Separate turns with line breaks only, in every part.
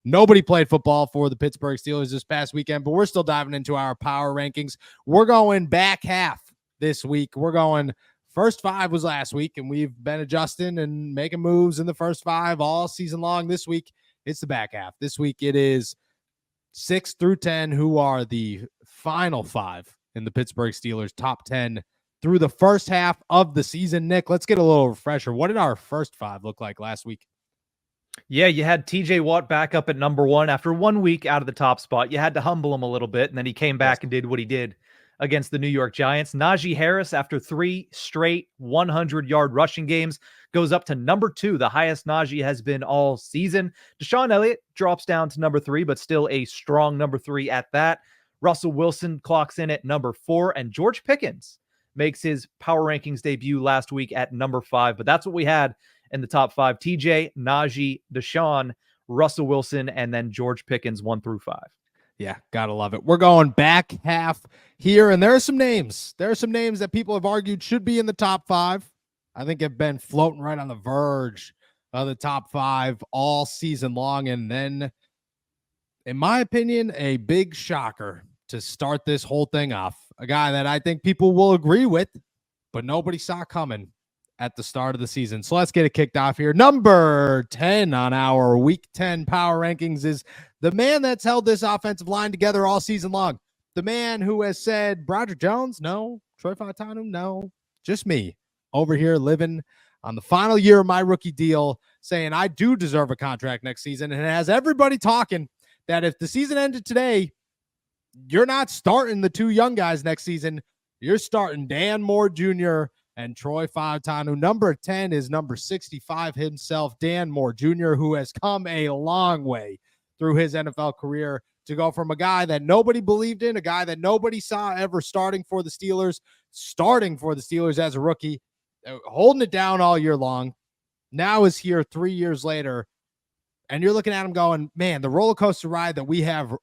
Nobody played football for the Pittsburgh Steelers this past weekend, but we're still diving into our power rankings. We're going back half this week. We're going first five was last week, and we've been adjusting and making moves in the first five all season long. This week, it's the back half. This week, it is 6 through 10, who are the final five in the Pittsburgh Steelers top 10 through the first half of the season. Nick, let's get a little refresher. What did our first five look like last week?
Yeah, you had TJ Watt back up at number 1 after 1 week out of the top spot. You had to humble him a little bit, and then he came back and did what he did against the New York Giants. Najee Harris, after 3 straight 100-yard rushing games, goes up to number 2, the highest Najee has been all season. Deshaun Elliott drops down to number 3, but still a strong number 3 at that. Russell Wilson clocks in at number 4, and George Pickens makes his power rankings debut last week at number 5. But that's what we had in the top 5. TJ, Najee, Deshaun, Russell Wilson, and then George Pickens 1 through 5.
Yeah, gotta love it. We're going back half here, and there are some names. There are some names that people have argued should be in the top 5. I think have been floating right on the verge of the top 5 all season long. And then, in my opinion, a big shocker to start this whole thing off. A guy that I think people will agree with, but nobody saw coming at the start of the season. So let's get it kicked off here. Number 10 on our week 10 power rankings is the man that's held this offensive line together all season long. The man who has said, Broderick Jones, no. Troy Fautanu, no. Just me over here living on the final year of my rookie deal, saying I do deserve a contract next season, and it has everybody talking that if the season ended today, you're not starting the 2 young guys next season. You're starting Dan Moore Jr. and Troy Fautanu. Number 10 is number 65 himself, Dan Moore Jr., who has come a long way through his NFL career to go from a guy that nobody believed in, a guy that nobody saw ever starting for the Steelers as a rookie, holding it down all year long. Now is here 3 years later, and you're looking at him going, man, the roller coaster ride that we have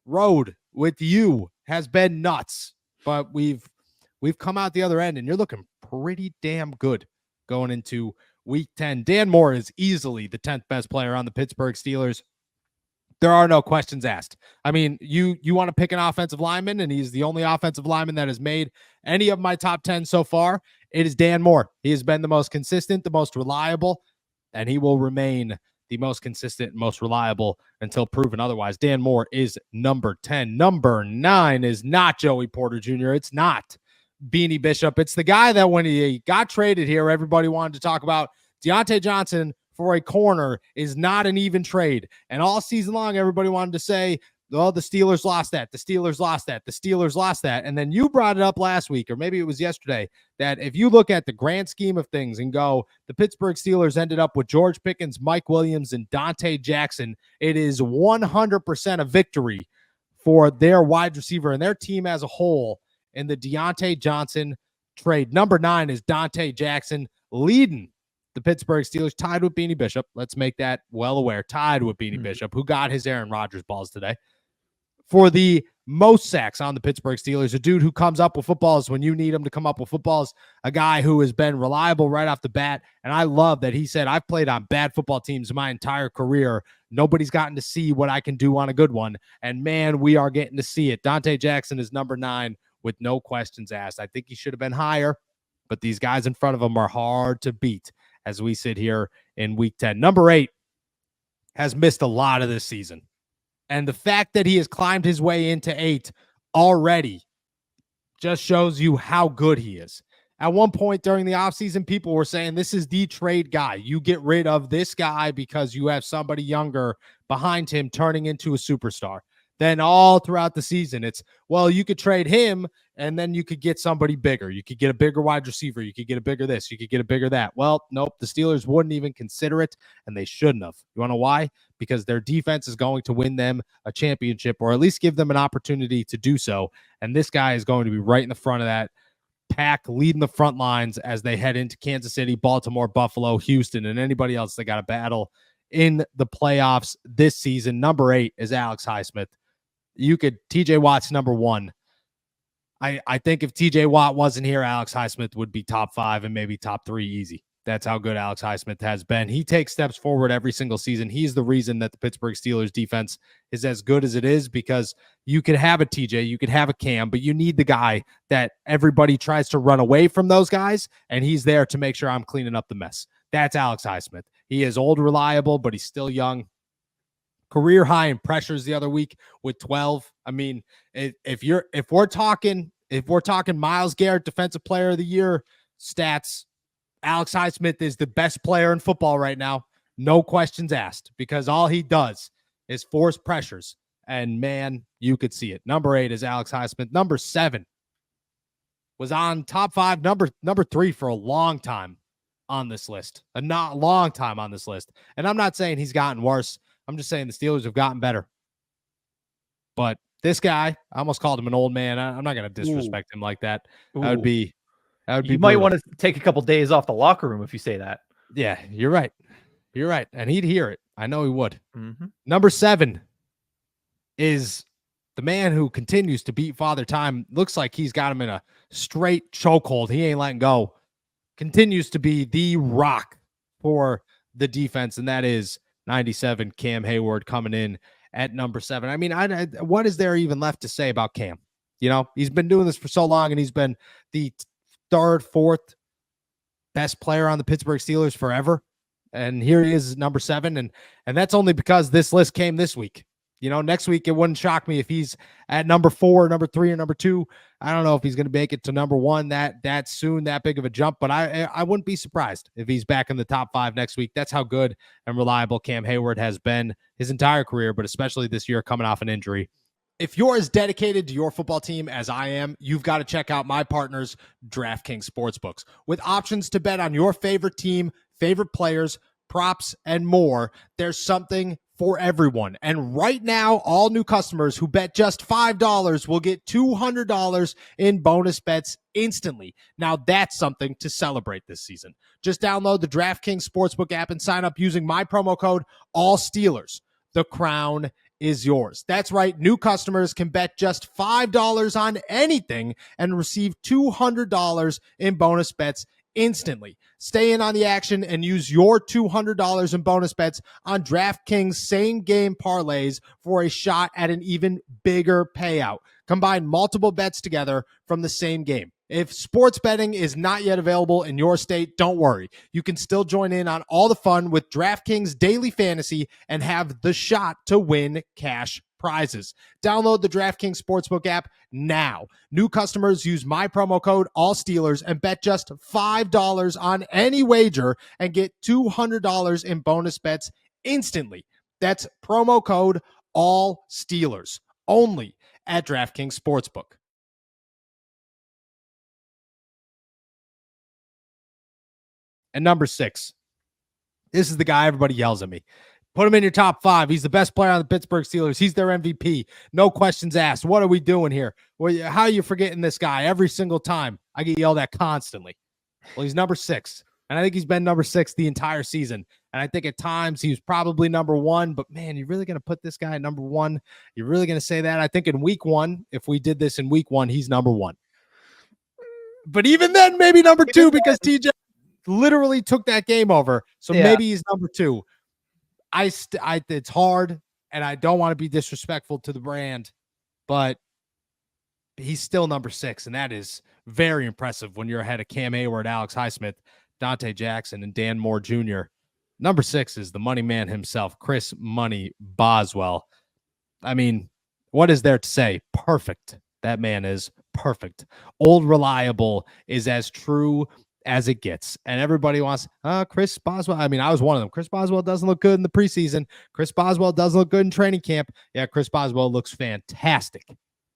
rode with you has been nuts, but we've come out the other end, and you're looking pretty damn good going into week 10. Dan Moore is easily the 10th best player on the Pittsburgh Steelers. There are no questions asked. I mean, you want to pick an offensive lineman, and he's the only offensive lineman that has made any of my top 10 so far. It is Dan Moore. He has been the most consistent, the most reliable, and he will remain the most consistent and most reliable until proven otherwise. Dan Moore is number 10. Number 9 is not Joey Porter Jr. It's not Beanie Bishop. It's the guy that when he got traded here, everybody wanted to talk about. Deontay Johnson for a corner is not an even trade. And all season long, everybody wanted to say, oh, the Steelers lost that. The Steelers lost that. The Steelers lost that. And then you brought it up last week, or maybe it was yesterday, that if you look at the grand scheme of things and go, the Pittsburgh Steelers ended up with George Pickens, Mike Williams, and Dante Jackson. It is 100% a victory for their wide receiver and their team as a whole in the Deontay Johnson trade. Number 9 is Dante Jackson, leading the Pittsburgh Steelers, tied with Beanie Bishop. Let's make that well aware. Tied with Beanie Bishop, who got his Aaron Rodgers balls today, for the most sacks on the Pittsburgh Steelers. A dude who comes up with footballs when you need him to come up with footballs. A guy who has been reliable right off the bat. And I love that he said, I've played on bad football teams my entire career. Nobody's gotten to see what I can do on a good one. And man, we are getting to see it. Dante Jackson is number 9 with no questions asked. I think he should have been higher, but these guys in front of him are hard to beat as we sit here in week 10. Number 8 has missed a lot of this season. And the fact that he has climbed his way into 8 already just shows you how good he is. At one point during the offseason, people were saying this is the trade guy. You get rid of this guy because you have somebody younger behind him turning into a superstar. Then all throughout the season, it's, well, you could trade him and then you could get somebody bigger. You could get a bigger wide receiver. You could get a bigger this. You could get a bigger that. Well, nope, the Steelers wouldn't even consider it, and they shouldn't have. You want to know why? Because their defense is going to win them a championship, or at least give them an opportunity to do so. And this guy is going to be right in the front of that pack, leading the front lines as they head into Kansas City, Baltimore, Buffalo, Houston, and anybody else that got a battle in the playoffs this season. Number 8 is Alex Highsmith. TJ Watt's number 1. I think if TJ Watt wasn't here, Alex Highsmith would be top 5 and maybe top 3 easy. That's how good Alex Highsmith has been. He takes steps forward every single season. He's the reason that the Pittsburgh Steelers defense is as good as it is, because you could have a TJ, you could have a Cam, but you need the guy that everybody tries to run away from those guys, and he's there to make sure I'm cleaning up the mess. That's Alex Highsmith. He is old, reliable, but he's still young. Career high in pressures the other week with 12. I mean, if we're talking Myles Garrett Defensive Player of the Year stats, Alex Highsmith is the best player in football right now. No questions asked, because all he does is force pressures. And man, you could see it. Number 8 is Alex Highsmith. Number 7 was on top 5, number 3 for a long time on this list. A not long time on this list. And I'm not saying he's gotten worse. I'm just saying the Steelers have gotten better. But this guy, I almost called him an old man. I'm not going to disrespect him like that. That would be
you might want to take a couple days off the locker room if you say that.
Yeah, you're right. You're right. And he'd hear it. I know he would.
Mm-hmm.
Number 7 is the man who continues to beat Father Time. Looks like he's got him in a straight chokehold. He ain't letting go. Continues to be the rock for the defense, and that is 97 Cam Hayward coming in at number 7. I mean, what is there even left to say about Cam? You know, he's been doing this for so long, and he's been the 3rd, 4th best player on the Pittsburgh Steelers forever. And here he is, number 7. And that's only because this list came this week. You know, next week, it wouldn't shock me if he's at number 4, number 3, or number 2. I don't know if he's going to make it to number 1 that soon, that big of a jump, but I wouldn't be surprised if he's back in the top 5 next week. That's how good and reliable Cam Hayward has been his entire career, but especially this year coming off an injury. If you're as dedicated to your football team as I am, you've got to check out my partners, DraftKings Sportsbooks. With options to bet on your favorite team, favorite players, props, and more, there's something for everyone. And right now, all new customers who bet just $5 will get $200 in bonus bets instantly. Now that's something to celebrate this season. Just download the DraftKings Sportsbook app and sign up using my promo code ALLSTEELERS. The crown is yours. That's right. New customers can bet just $5 on anything and receive $200 in bonus bets instantly. Stay in on the action and use your $200 in bonus bets on DraftKings same game parlays for a shot at an even bigger payout. Combine multiple bets together from the same game. If sports betting is not yet available in your state, don't worry. You can still join in on all the fun with DraftKings Daily Fantasy and have the shot to win cash prizes. Download the DraftKings Sportsbook app now. New customers use my promo code ALLSTEELERS and bet just $5 on any wager and get $200 in bonus bets instantly. That's promo code ALLSTEELERS only at DraftKings Sportsbook. And number 6, this is the guy everybody yells at me. Put him in your top 5. He's the best player on the Pittsburgh Steelers. He's their MVP. No questions asked. What are we doing here? Well, how are you forgetting this guy every single time? I get yelled at constantly. Well, he's number 6. And I think he's been number 6 the entire season. And I think at times he was probably number 1. But, man, you're really going to put this guy at number 1? You're really going to say that? I think in week 1, if we did this in week 1, he's number 1. But even then, maybe number 2, because TJ literally took that game over. So maybe he's number 2. It's hard, and I don't want to be disrespectful to the brand, but he's still number 6, and that is very impressive when you're ahead of Cam Hayward, Alex Highsmith, Dante Jackson, and Dan Moore Jr. Number 6 is the money man himself, Chris Money Boswell. I mean, what is there to say? Perfect. That man is perfect. Old reliable is as true as it gets. And everybody wants Chris Boswell. I mean, I was one of them. Chris Boswell doesn't look good in the preseason. Chris Boswell doesn't look good in training camp. Yeah, Chris Boswell looks fantastic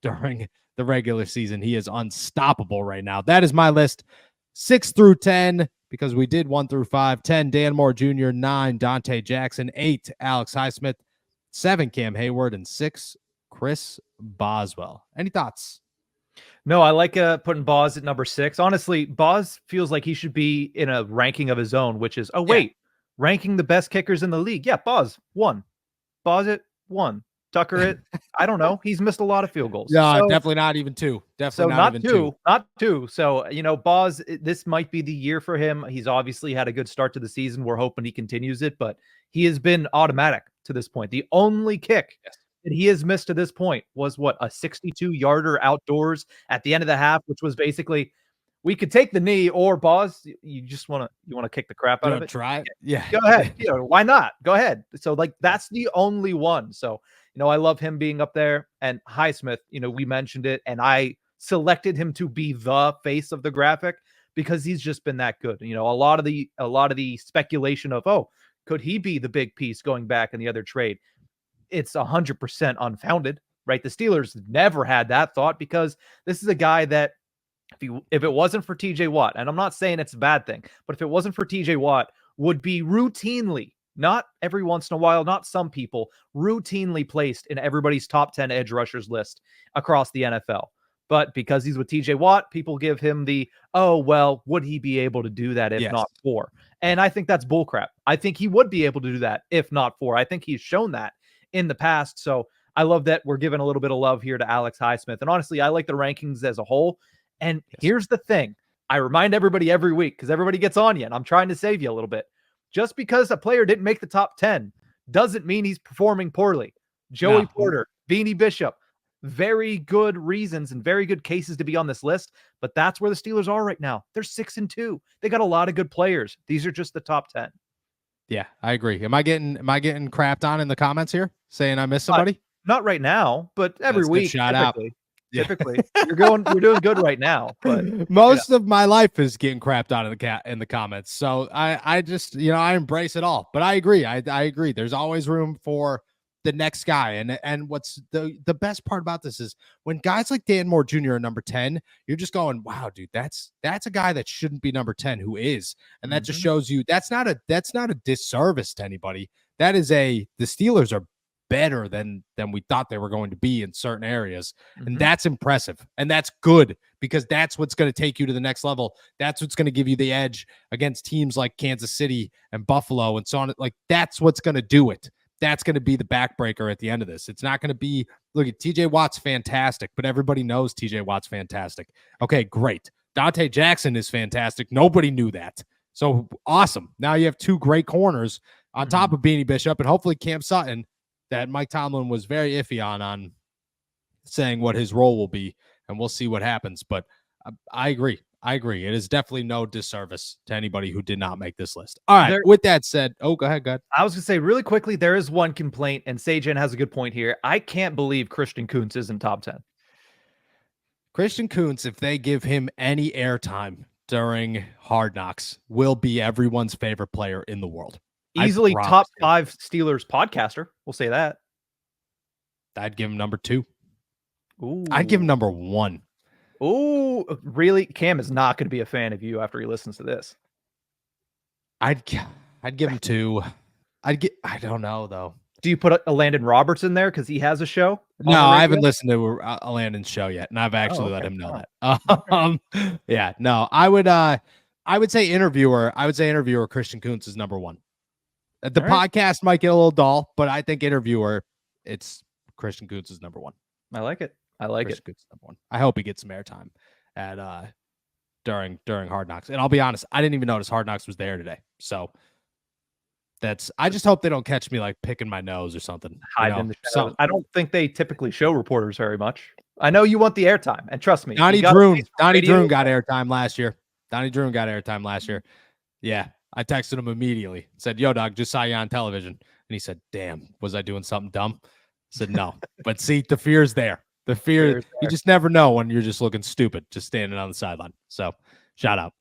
during the regular season. He is unstoppable right now. That is my list, 6 through 10, because we did 1 through 5. 10, Dan Moore Jr., 9, Dante Jackson, 8, Alex Highsmith, 7, Cam Hayward, and 6, Chris Boswell. Any thoughts?
No, I like putting Boz at number 6. Honestly, Boz feels like he should be in a ranking of his own, which is, ranking the best kickers in the league. Yeah, Boz, 1. Boz at 1. Tucker it. I don't know. He's missed a lot of field goals.
Yeah,
So,
definitely not even 2. Definitely
so
not even 2.
not two. So, Boz, this might be the year for him. He's obviously had a good start to the season. We're hoping he continues it, but he has been automatic to this point. The only kick that he has missed to this point was what, a 62-yarder outdoors at the end of the half, which was basically, we could take the knee, or Boz, you just want to kick the crap out of it.
Try it. Yeah.
Go ahead. Why not? Go ahead. So that's the only one. So, I love him being up there. And Highsmith, we mentioned it, and I selected him to be the face of the graphic because he's just been that good. A lot of the speculation of, oh, could he be the big piece going back in the other trade? It's 100% unfounded, right? The Steelers never had that thought because this is a guy that if it wasn't for TJ Watt, and I'm not saying it's a bad thing, but if it wasn't for TJ Watt, would be routinely, not every once in a while, not some people, routinely placed in everybody's top 10 edge rushers list across the NFL. But because he's with TJ Watt, people give him the, oh, well, would he be able to do that if not for? And I think that's bullcrap. I think he would be able to do that if not for. I think he's shown that in the past. So I love that we're giving a little bit of love here to Alex Highsmith. And honestly, I like the rankings as a whole. And here's the thing. I remind everybody every week because everybody gets on you, and I'm trying to save you a little bit. Just because a player didn't make the top 10 doesn't mean he's performing poorly. Joey Porter, Beanie Bishop, very good reasons and very good cases to be on this list, but that's where the Steelers are right now. They're 6-2. They got a lot of good players. These are just the top 10.
Yeah, I agree. Am I getting crapped on in the comments here saying I missed somebody?
Not right now, but every week.
Shout out.
Typically, you're doing good right now. But
most of my life is getting crapped on in the comments. So I just, I embrace it all. But I agree. I agree. There's always room for the next guy. And what's the best part about this is when guys like Dan Moore Jr. are number 10, you're just going, wow, dude, that's a guy that shouldn't be number 10 who is. And that just shows you that's not a disservice to anybody. That is the Steelers are better than we thought they were going to be in certain areas. And that's impressive. And that's good because that's what's going to take you to the next level. That's what's going to give you the edge against teams like Kansas City and Buffalo and so on. Like that's what's going to do it. That's going to be the backbreaker at the end of this. It's not going to be, look at TJ Watt's fantastic, but everybody knows TJ Watt's fantastic. Okay, great. Dante Jackson is fantastic. Nobody knew that. So awesome. Now you have 2 great corners on top of Beanie Bishop and hopefully Cam Sutton, that Mike Tomlin was very iffy on saying what his role will be, and we'll see what happens. But I agree. It is definitely no disservice to anybody who did not make this list. All right. With that said, go ahead.
I was going to say really quickly, there is one complaint, and Sajan has a good point here. I can't believe Christian Kuntz isn't top 10.
Christian Kuntz, if they give him any airtime during Hard Knocks, will be everyone's favorite player in the world.
Easily top 5 Steelers podcaster. We'll say that.
I'd give him number 2.
Ooh.
I'd give him number 1.
Oh, really? Cam is not going to be a fan of you after he listens to this.
I'd give him 2. I don't know though.
Do you put a Landon Roberts in there because he has a show?
No, I haven't listened to a Landon's show yet, and I've actually let him know that. Yeah, no, I would say interviewer. I would say interviewer Christian Kuntz is number 1. The podcast might get a little dull, but I think interviewer, it's Christian Kuntz is number 1.
I like it.
Christian Kuntz is number 1. I hope he gets some airtime at during Hard Knocks. And I'll be honest, I didn't even notice Hard Knocks was there today. So I just hope they don't catch me like picking my nose or something.
I don't think they typically show reporters very much. I know you want the airtime, and trust me,
Donnie Droon got airtime last year. Yeah. I texted him immediately. Said, yo, dog, just saw you on television. And he said, damn, was I doing something dumb? I said, no. But see, the fear's there. You just never know when you're just looking stupid, just standing on the sideline. So shout out.